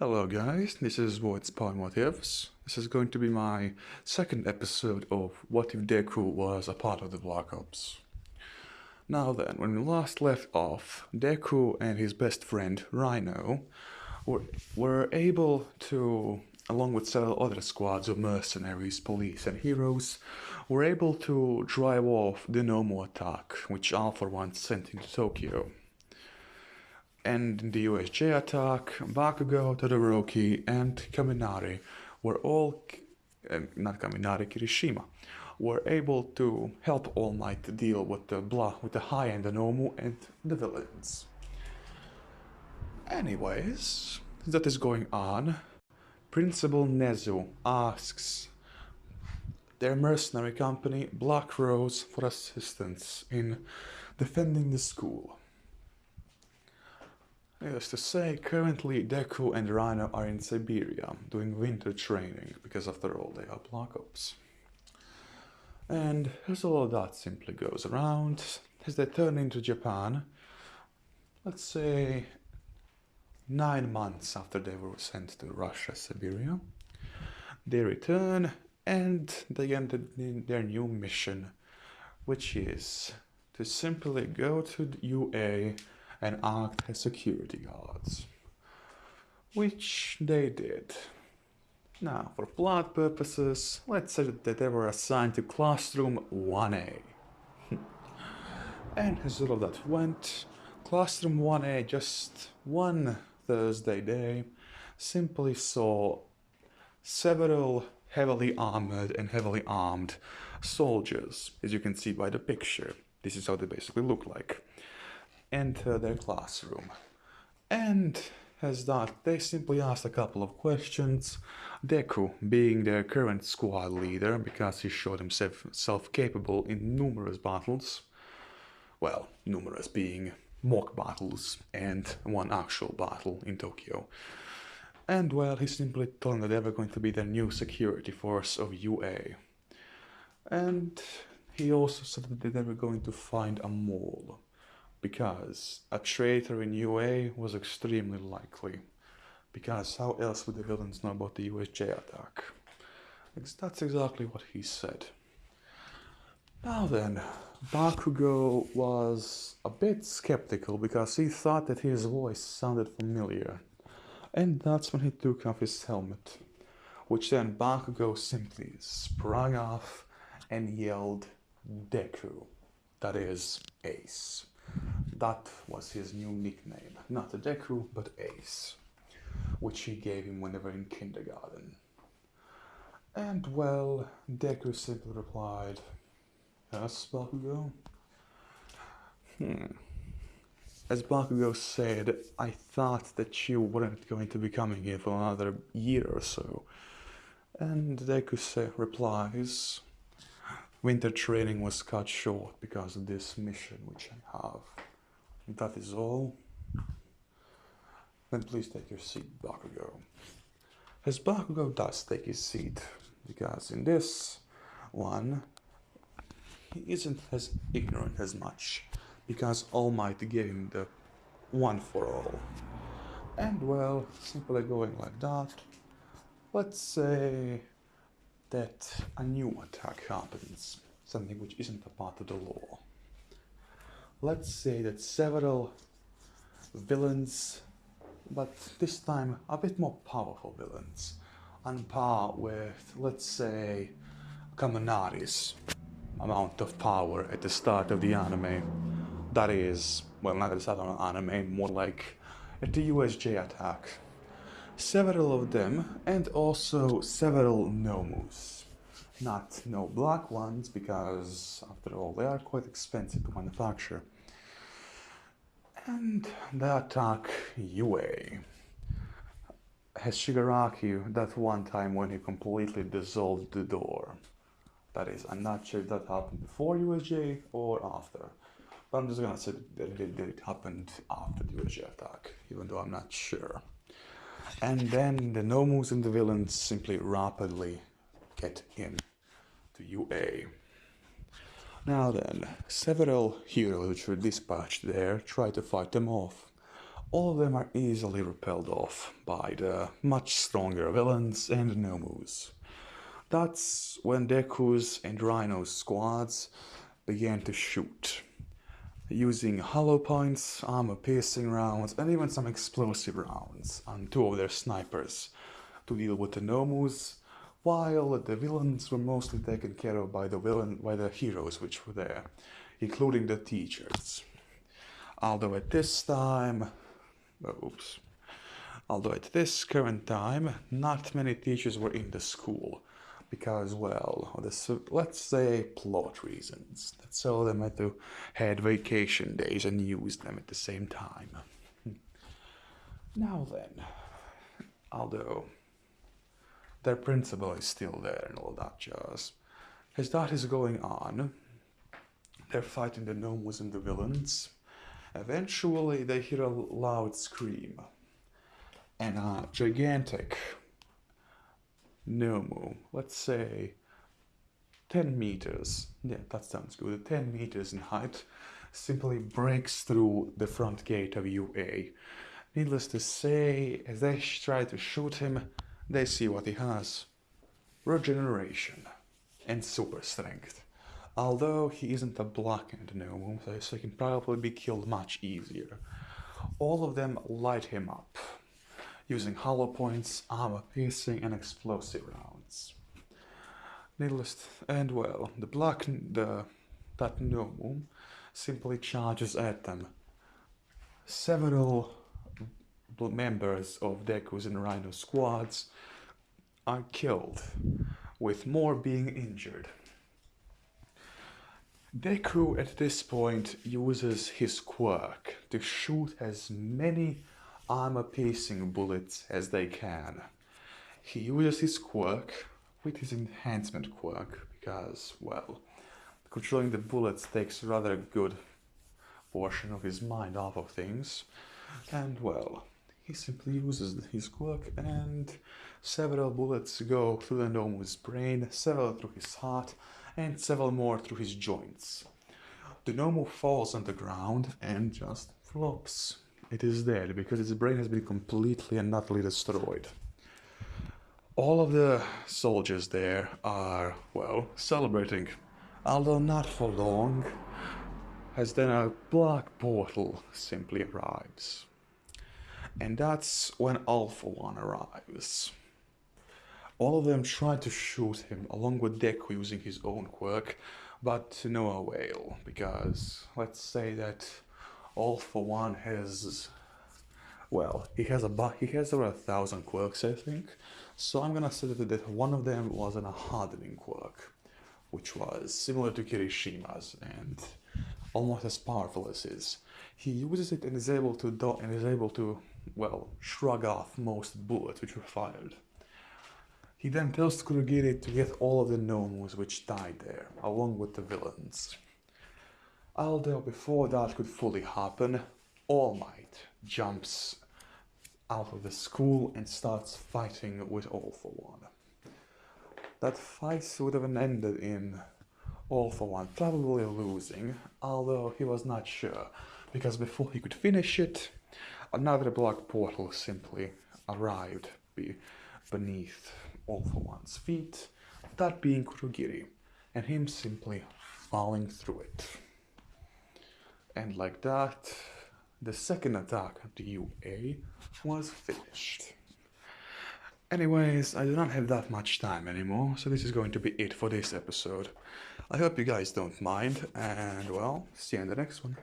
Hello guys, this is Void's Power Motives. This is going to be my second episode of What If Deku was a part of the Black Ops. Now then, when we last left off, Deku and his best friend, Rhino, were able to, along with several other squads of mercenaries, police and heroes, were able to drive off the Nomu attack, which Alpha once sent into Tokyo. And in the USJ attack, Bakugo, Todoroki, and Kaminari were all, not Kaminari, Kirishima, were able to help All Might deal with the high-end Anomu and the villains. Anyways, that is going on. Principal Nezu asks their mercenary company, Black Rose, for assistance in defending the school. Needless to say, currently Deku and Rhino are in Siberia doing winter training, because after all they are Black Ops. And as all of that simply goes around, as they turn into Japan, let's say 9 months after they were sent to Russia, Siberia, they return and they enter their new mission, which is to simply go to the UA and act as security guards, which they did. Now, for plot purposes, let's say that they were assigned to Classroom 1A. And as all of that went, Classroom 1A just one Thursday day simply saw several heavily armored and heavily armed soldiers, as you can see by the picture. This is how they basically look like. Enter their classroom, and as that they simply asked a couple of questions. Deku, being their current squad leader because he showed himself capable in numerous battles, well, numerous being mock battles and one actual battle in Tokyo, and well, he simply told them that they were going to be the new security force of UA, and he also said that they were going to find a mole, because a traitor in UA was extremely likely. Because how else would the villains know about the USJ attack? That's exactly what he said. Now then, Bakugo was a bit skeptical because he thought that his voice sounded familiar. And that's when he took off his helmet, which then Bakugo simply sprang off and yelled, "Deku." That is, Ace. That was his new nickname, not Deku, but Ace, which he gave him when they were in kindergarten. And well, Deku simply replied, "Yes, Bakugo?" As Bakugo said, "I thought that you weren't going to be coming here for another year or so." And Deku replies, "Winter training was cut short because of this mission which I have. If that is all, then please take your seat, Bakugo." As Bakugo does take his seat, because in this one, he isn't as ignorant as much, because All Might gave him the one for all. And well, simply going like that, let's say that a new attack happens, something which isn't a part of the law. Let's say that several villains, but this time a bit more powerful villains, on par with, let's say, Kaminari's amount of power at the start of the anime. That is, well, not at the start of the anime, more like at the USJ attack. Several of them, and also several Nomus. Not no black ones, because after all they are quite expensive to manufacture. And they attack UA. Has Shigaraki that one time when he completely dissolved the door. That is, I'm not sure if that happened before USJ or after. But I'm just gonna say that it happened after the USJ attack, even though I'm not sure. And then the Nomus and the villains simply rapidly get in to UA. Now then, several heroes which were dispatched there try to fight them off. All of them are easily repelled off by the much stronger villains and Nomus. That's when Deku's and Rhino's squads began to shoot, using hollow points, armor-piercing rounds, and even some explosive rounds on two of their snipers to deal with the Nomus, while the villains were mostly taken care of by the heroes which were there, including the teachers. Although at this current time, not many teachers were in the school, because, well, let's say plot reasons. So they had to had vacation days and use them at the same time. Now then, although their principal is still there and all that jazz, as that is going on, they're fighting the Nomus and the villains. Eventually they hear a loud scream, and a gigantic Nomu, let's say 10 meters, yeah, that sounds good, 10 meters in height, simply breaks through the front gate of UA. Needless to say, as they try to shoot him, they see what he has: regeneration and super strength. Although he isn't a blackened Nomu, so he can probably be killed much easier. All of them light him up, using hollow points, armor piercing, and explosive rounds. That Nomu simply charges at them. Several members of Deku's and Rhino's squads are killed, with more being injured. Deku at this point uses his quirk to shoot as many armor-piercing bullets as they can. He uses his quirk with his enhancement quirk because, well, controlling the bullets takes a rather good portion of his mind off of things. And, well, he simply uses his quirk and several bullets go through the Nomu's brain, several through his heart, and several more through his joints. The Nomu falls on the ground and just flops. It is dead because its brain has been completely and utterly destroyed. All of the soldiers there are, well, celebrating, although not for long, as then a black portal simply arrives. And that's when Alpha One arrives. All of them try to shoot him, along with Deku using his own quirk, but to no avail, because let's say that Alpha One has, well, he has over 1,000 quirks, I think. So I'm gonna say that one of them was a hardening quirk, which was similar to Kirishima's and almost as powerful as his. He uses it and is able to well, shrug off most bullets which were fired. He then tells Kurogiri to get all of the Nomus which died there, along with the villains. Although before that could fully happen, All Might jumps out of the school and starts fighting with All for One. That fight would have ended in All for One probably losing, although he was not sure, because before he could finish it, another black portal simply arrived beneath All for One's feet, that being Kurogiri, and him simply falling through it. And like that, the second attack of the UA was finished. Anyways, I do not have that much time anymore, so this is going to be it for this episode. I hope you guys don't mind, and well, see you in the next one.